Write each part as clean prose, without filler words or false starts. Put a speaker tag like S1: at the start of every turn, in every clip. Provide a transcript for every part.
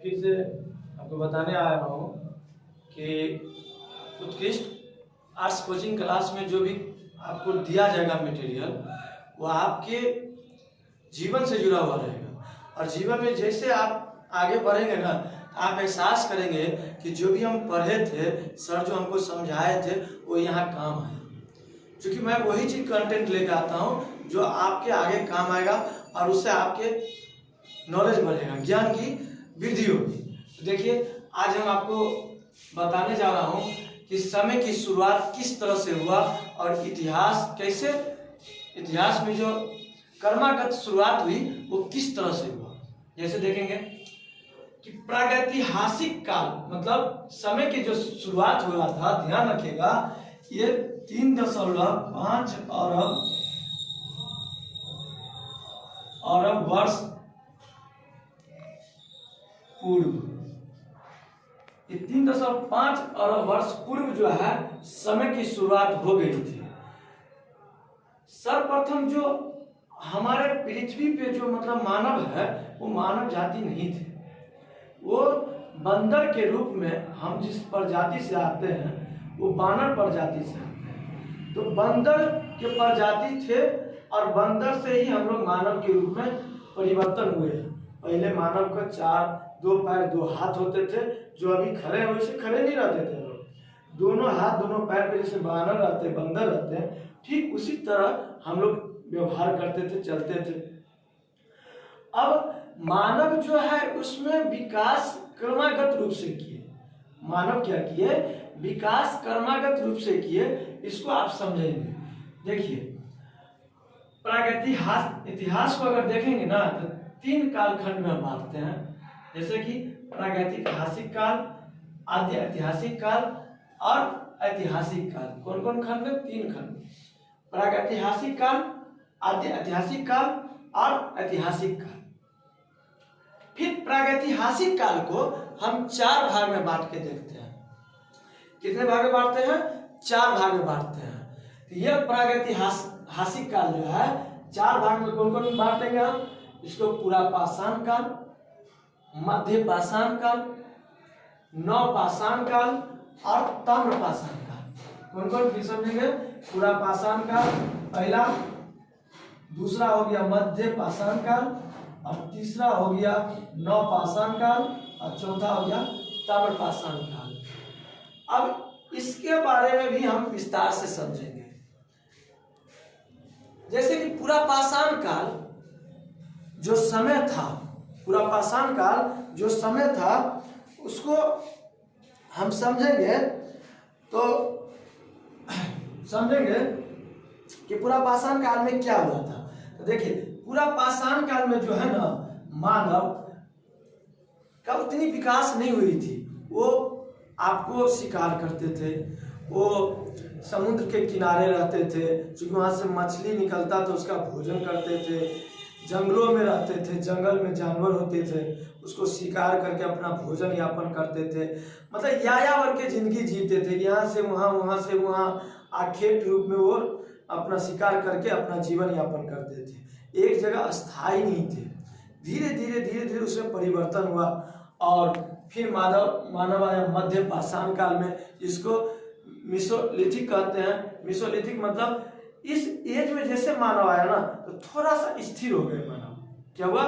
S1: फिर से आपको बताने आया हूँ कि उत्कृष्ट आर्ट्स कोचिंग क्लास में जो भी आपको दिया जाएगा मटेरियल वो आपके जीवन से जुड़ा हुआ रहेगा। और जीवन में जैसे आप आगे बढ़ेंगे ना, आप एहसास करेंगे कि जो भी हम पढ़े थे, सर जो हमको समझाए थे, वो यहाँ काम आए। क्योंकि मैं वही चीज़ कंटेंट लेकर आता हूँ जो आपके आगे काम आएगा और उससे आपके नॉलेज बढ़ेगा, ज्ञान की वृद्धि होगी। तो देखिए, आज हम आपको बताने जा रहा हूँ कि समय की शुरुआत किस तरह से हुआ और इतिहास कैसे, इतिहास में जो कर्मागत शुरुआत हुई वो किस तरह से हुआ। जैसे देखेंगे कि प्रागैतिहासिक काल मतलब समय की जो शुरुआत हुआ था, ध्यान रखिएगा, ये 3.5 अरब वर्ष पूर्व, ये 3.5 अरब वर्ष पूर्व जो है समय की शुरुआत हो गई थी। सर्वप्रथम जो हमारे पृथ्वी पे जो मतलब मानव है वो मानव जाति नहीं थे, वो बंदर के रूप में, हम जिस प्रजाति से आते हैं वो बानर प्रजाति से आते हैं। तो बंदर के प्रजाति थे और बंदर से ही हम लोग मानव के रूप में परिवर्तन हुए। पहले मानव का 2 पैर 2 हाथ होते थे, जो अभी खड़े हैं वैसे खड़े नहीं रहते थे लोग। दोनों हाथ दोनों पैर पे जैसे बानर रहते हैं, बंदर रहते हैं, ठीक उसी तरह हम लोग व्यवहार करते थे, चलते थे। अब मानव जो है उसमें विकास क्रमागत रूप से किए। मानव क्या किए? विकास क्रमागत रूप से किए। इसको आप समझेंगे। देखिए, प्रागैतिहासिक इतिहास को अगर देखेंगे ना तो 3 कालखंड में हम बांटते हैं। जैसे कि प्रागैतिहासिक काल, आद्य ऐतिहासिक काल और ऐतिहासिक काल। कौन कौन खंड में? 3 खंड। प्रागैतिहासिक काल, आद्य ऐतिहासिक काल और ऐतिहासिक काल। फिर प्रागैतिहासिक काल को हम 4 भाग में बांट के देखते हैं। कितने भाग में बांटते हैं? 4 भाग में बांटते हैं। तो यह प्रागैतिहासिक काल जो है 4 भाग में कौन कौन बांटेंगे हम? इसको पुरापाषाण काल, मध्य पाषाण काल, नवपाषाण काल और ताम्रपाषाण काल। कौन कौन फिर समझेंगे? पुरापाषाण काल पहला, दूसरा हो गया मध्य पाषाण काल और तीसरा हो गया नवपाषाण काल और चौथा हो गया ताम्रपाषाण काल। अब इसके बारे में भी हम विस्तार से समझेंगे। जैसे कि पुरापाषाण काल जो समय था, पुरापाषाण काल जो समय था उसको हम समझेंगे। तो समझेंगे कि पुरापाषाण काल में क्या हुआ था। तो देखिए, पुरापाषाण काल में जो है ना, मानव का उतनी विकास नहीं हुई थी। वो आपको शिकार करते थे, वो समुद्र के किनारे रहते थे, क्योंकि वहाँ से मछली निकलता तो उसका भोजन करते थे। जंगलों में रहते थे, जंगल में जानवर होते थे, उसको शिकार करके अपना भोजन यापन करते थे। मतलब यायावर के जिंदगी जीते थे, यहाँ से वहाँ, वहाँ से वहाँ, आखेट रूप में वो अपना शिकार करके अपना जीवन यापन करते थे। एक जगह अस्थायी नहीं थे। धीरे धीरे धीरे धीरे उसमें परिवर्तन हुआ और फिर मानव आया मध्य पाषाण काल में, जिसको मेसोलिथिक कहते हैं। मेसोलिथिक मतलब इस एज में जैसे मानव आया ना तो थोड़ा सा स्थिर हो गए मानव। क्या हुआ?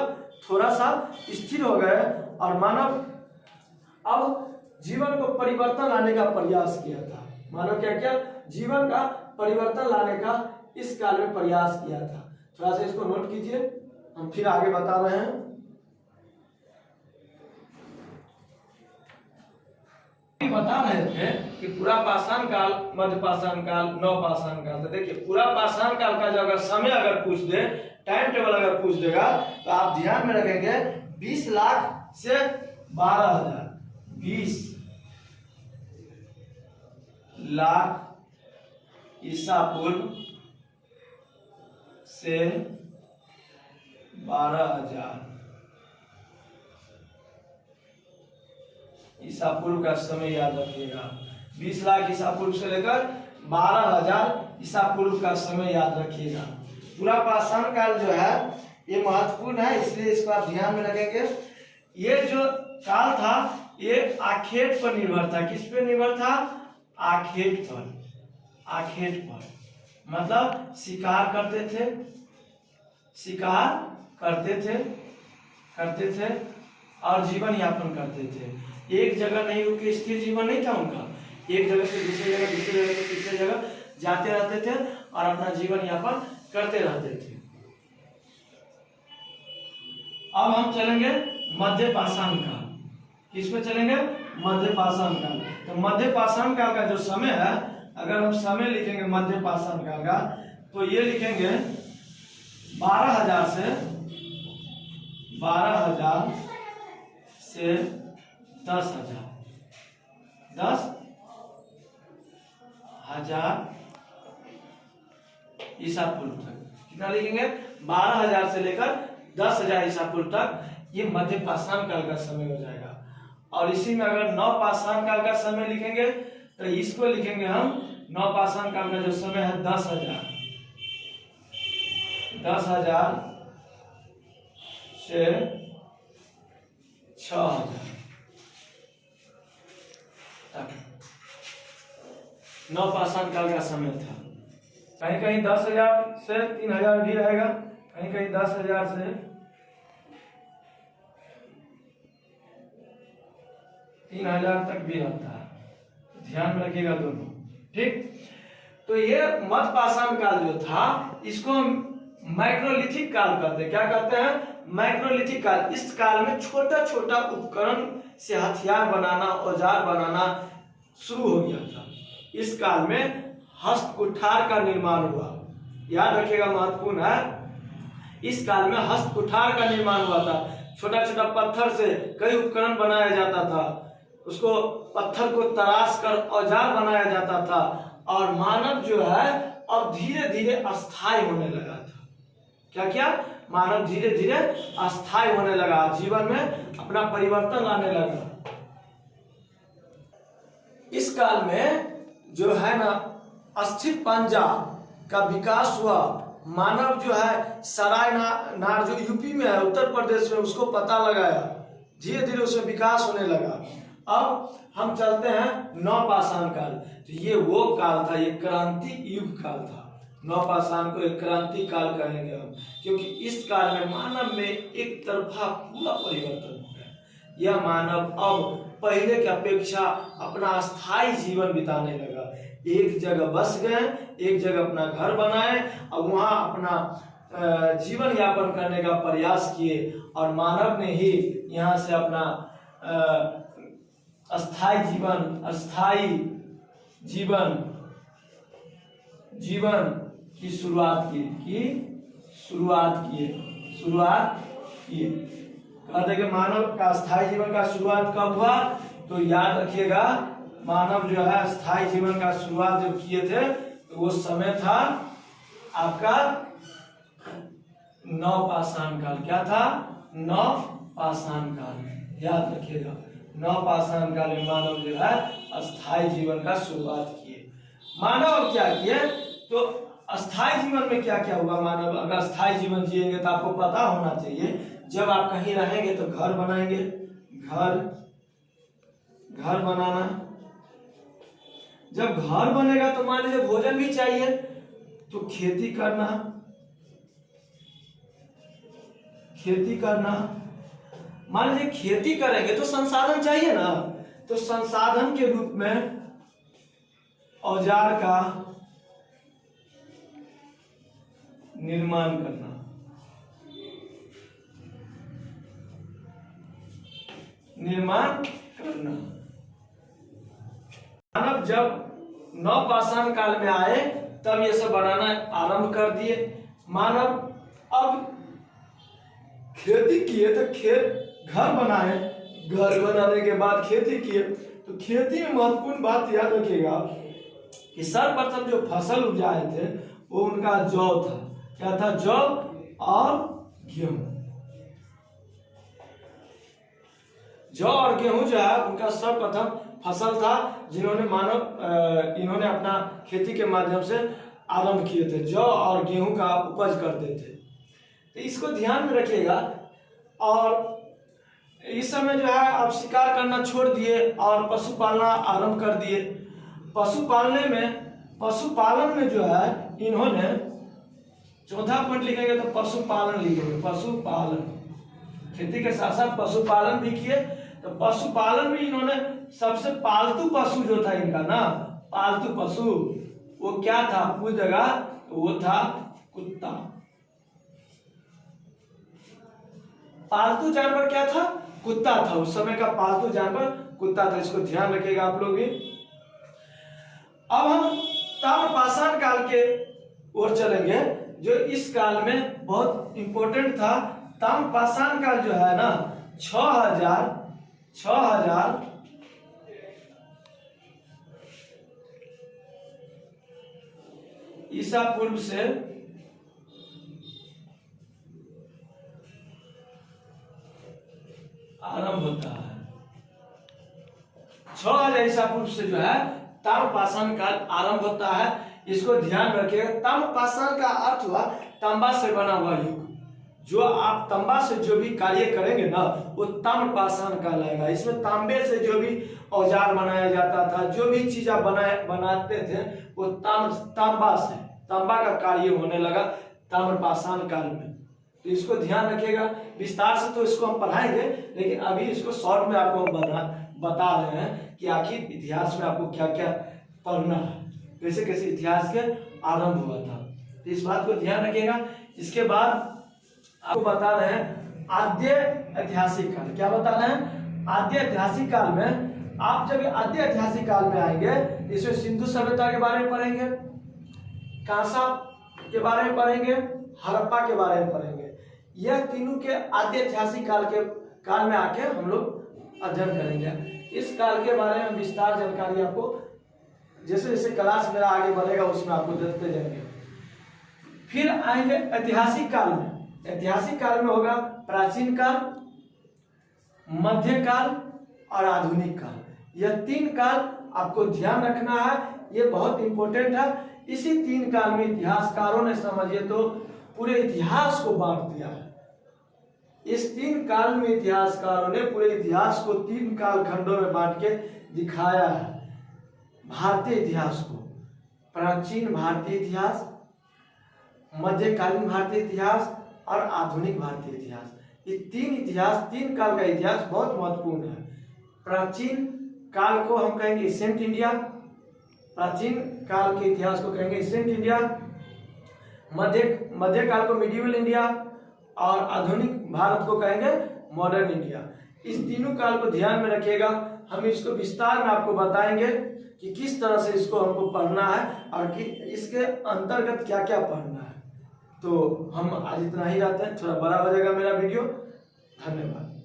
S1: थोड़ा सा स्थिर हो गए और मानव अब जीवन को परिवर्तन लाने का प्रयास किया था। मानव क्या क्या? जीवन का परिवर्तन लाने का इस काल में प्रयास किया था। थोड़ा सा इसको नोट कीजिए, हम फिर आगे बता रहे हैं। बता रहे थे कि पुरापाषाण काल, मध्यपाषाण काल, नवपाषाण काल। तो देखिए, पुरापाषाण काल का जो अगर समय अगर पूछ दे, टाइम टेबल अगर पूछ देगा तो आप ध्यान में रखेंगे 20 लाख से 12,000। 20 लाख ईसा पूर्व से 12,000 ईसा पूर्व का समय याद रखिएगा। 20 लाख ईसा पूर्व से लेकर 12,000 ईसा पूर्व का समय याद रखिएगा। पुरापाषाण काल जो है ये महत्वपूर्ण है, इसलिए इसको आप ध्यान में रखेंगे। ये जो काल था ये आखेट पर निर्भर था। किस पे निर्भर था? आखेट पर। आखेट पर मतलब शिकार करते थे, शिकार करते थे और जीवन यापन करते थे। एक जगह नहीं रुके, स्थिर जीवन नहीं था उनका। एक जगह से दूसरी जगह, दूसरी जगह से तीसरी जगह जाते रहते थे और अपना जीवन यापन करते रहते थे। अब हम चलेंगे मध्य पाषाण काल। किस पे चलेंगे? मध्य पाषाण काल। तो मध्य पाषाण काल का जो समय है, अगर हम समय लिखेंगे मध्य पाषाण काल का, तो ये लिखेंगे 12,000 से 10,000 ईसा पूर्व तक। कितना लिखेंगे? 12,000 से लेकर 10,000 ईसा पूर्व तक ये मध्य पाषाण काल का समय हो जाएगा। और इसी में अगर नव पाषाण काल का समय लिखेंगे तो इसको लिखेंगे हम, नव पाषाण काल का जो समय है 10,000 से 6,000 तक नव पाषाण काल का समय था। कहीं कहीं 10,000 से 3,000 भी रहेगा, कहीं कहीं 10,000 से 3,000 तक भी रहता है। ध्यान में रखिएगा दोनों, ठीक। तो ये मध्य पाषाण काल जो था, इसको हम माइक्रोलिथिक काल कहते हैं। क्या कहते हैं? माइक्रोलिथिक काल। इस काल में छोटा छोटा उपकरण से हथियार बनाना, औजार बनाना शुरू हो गया था। इस काल में हस्त कुठार का निर्माण हुआ। याद रखिएगा, महत्वपूर्ण है। इस काल में हस्त कुठार का निर्माण हुआ था। छोटा छोटा पत्थर से कई उपकरण बनाया जाता था, उसको पत्थर को तराश कर औजार बनाया जाता था। और मानव जो है अब धीरे धीरे अस्थायी होने लगा था। क्या क्या? मानव धीरे धीरे अस्थायी होने लगा, जीवन में अपना परिवर्तन लाने लगा। इस काल में जो है ना, अस्थिर पंजा का विकास हुआ। मानव जो है सराय नार जो यूपी में है, उत्तर प्रदेश में, उसको पता लगाया। धीरे धीरे उसमें विकास होने लगा। अब हम चलते हैं नव पाषाण काल। तो ये वो काल था, ये क्रांति युग काल था। नव पाषाण को एक क्रांति काल कहेंगे हम, क्योंकि इस काल में मानव में एक तरफा पूरा परिवर्तन हो गया। यह मानव अब पहले की अपेक्षा अपना स्थायी जीवन बिताने लगा। एक जगह बस गए, एक जगह अपना घर बनाए और वहां अपना जीवन यापन करने का प्रयास किए। और मानव ने ही यहाँ से अपना अस्थायी जीवन की शुरुआत की। कहते कि मानव का स्थायी जीवन का शुरुआत कब हुआ? तो याद रखिएगा, मानव जो है स्थायी जीवन का शुरुआत जब किए थे तो वो समय था आपका नव पाषाण काल। क्या था? नव पाषाण काल। याद रखिएगा, नव पाषाण काल में मानव जो है अस्थायी जीवन का शुरुआत किए। मानव क्या किए? तो अस्थायी जीवन में क्या क्या हुआ? मानव अगर अस्थायी जीवन जिएंगे तो आपको पता होना चाहिए, जब आप कहीं रहेंगे तो घर बनाएंगे। घर बनाना, जब घर बनेगा तो मान लीजिए भोजन भी चाहिए, तो खेती करना। मान लीजिए खेती करेंगे तो संसाधन चाहिए ना, तो संसाधन के रूप में औजार का निर्माण करना। मानव जब नव पाषाण काल में आए तब ये सब बनाना आरंभ कर दिए। मानव अब खेती किए तो घर बनाए, घर बनाने के बाद खेती किए। तो खेती में महत्वपूर्ण बात याद रखिएगा कि सर्वप्रथम जो फसल उपजाए थे वो उनका जौ था। क्या था? जौ और गेहूं। जौ और गेहूं जो है उनका सर्वप्रथम फसल था, इन्होंने अपना खेती के माध्यम से आरंभ किए थे। जौ और गेहूं का उपज करते थे। तो इसको ध्यान में रखिएगा। और इस समय जो है आप शिकार करना छोड़ दिए और पशु पालना आरंभ कर दिए। पशुपालन में जो है इन्होंने चौथा पॉइंट लिखेंगे तो पशुपालन लिखेंगे। पशुपालन, खेती के साथ साथ पशुपालन भी किए। तो पशुपालन में इन्होंने सबसे पालतू पशु जो था इनका ना, पालतू पशु वो क्या था उस जगह, तो वो था कुत्ता। पालतू जानवर क्या था, कुत्ता था। उस समय का पालतू जानवर कुत्ता था, इसको ध्यान रखिएगा आप लोग भी। अब हम ताम्रपाषाण काल के ओर चलेंगे, जो इस काल में बहुत इंपॉर्टेंट था। ताम्रपाषाण काल जो है ना 6000 ईसा पूर्व से आरंभ होता है। 6000 ईसा पूर्व से जो है ताम्रपाषाण काल आरंभ होता है। इसको ध्यान रखिएगा। ताम्रपाषाण का अर्थ हुआ तांबा से बना हुआ युग। जो आप तांबा से जो भी कार्य करेंगे ना वो ताम्रपाषाण कहलाएगा। इसमें तांबे से जो भी औजार बनाया जाता था, जो भी चीज आप बनाते थे वो तांबा का कार्य होने लगा ताम्रपाषाण काल में। तो इसको ध्यान रखिएगा। विस्तार से तो इसको हम पढ़ाएंगे, लेकिन अभी इसको शॉर्ट में आपको बता रहे हैं कि आखिर इतिहास में आपको क्या क्या पढ़ना है, कैसे कैसे इतिहास के आरंभ हुआ था। तो इस बात को ध्यान रखिएगा। इसके बाद आपको बता रहे हैं आद्य ऐतिहासिक काल। क्या बता रहे हैं, आद्य ऐतिहासिक काल में आप जब आद्य ऐतिहासिक काल में आएंगे, इसमें सिंधु सभ्यता के बारे में पढ़ेंगे, कांसा के बारे में पढ़ेंगे, हड़प्पा के बारे में पढ़ेंगे। यह तीनों के आद्य ऐतिहासिक काल में आके हम लोग अध्ययन करेंगे। इस काल के बारे में विस्तार जानकारी आपको जैसे जैसे क्लास मेरा आगे बढ़ेगा उसमें आपको देते जाएंगे। फिर आएंगे ऐतिहासिक काल में। ऐतिहासिक काल में होगा प्राचीन काल, मध्यकाल और आधुनिक काल। यह तीन काल आपको ध्यान रखना है, ये बहुत इंपॉर्टेंट है। इसी तीन काल में इतिहासकारों ने समझिए तो पूरे इतिहास को बांट दिया है। इस तीन काल में इतिहासकारों ने पूरे इतिहास को तीन कालखंडों में बांट के दिखाया है। भारतीय इतिहास को प्राचीन भारतीय इतिहास, मध्यकालीन भारतीय इतिहास और आधुनिक भारतीय इतिहास। ये तीन काल का इतिहास बहुत महत्वपूर्ण है। प्राचीन काल को हम कहेंगे एंशिएंट इंडिया, प्राचीन काल के इतिहास को कहेंगे एंशिएंट इंडिया, मध्यकाल को मिडिवल इंडिया और आधुनिक भारत को कहेंगे मॉडर्न इंडिया। इस तीनों काल को ध्यान में रखिएगा। हम इसको विस्तार में आपको बताएंगे कि किस तरह से इसको हमको पढ़ना है और कि इसके अंतर्गत क्या क्या पढ़ना है। तो हम आज इतना ही रहते हैं, थोड़ा बड़ा हो जाएगा मेरा वीडियो। धन्यवाद।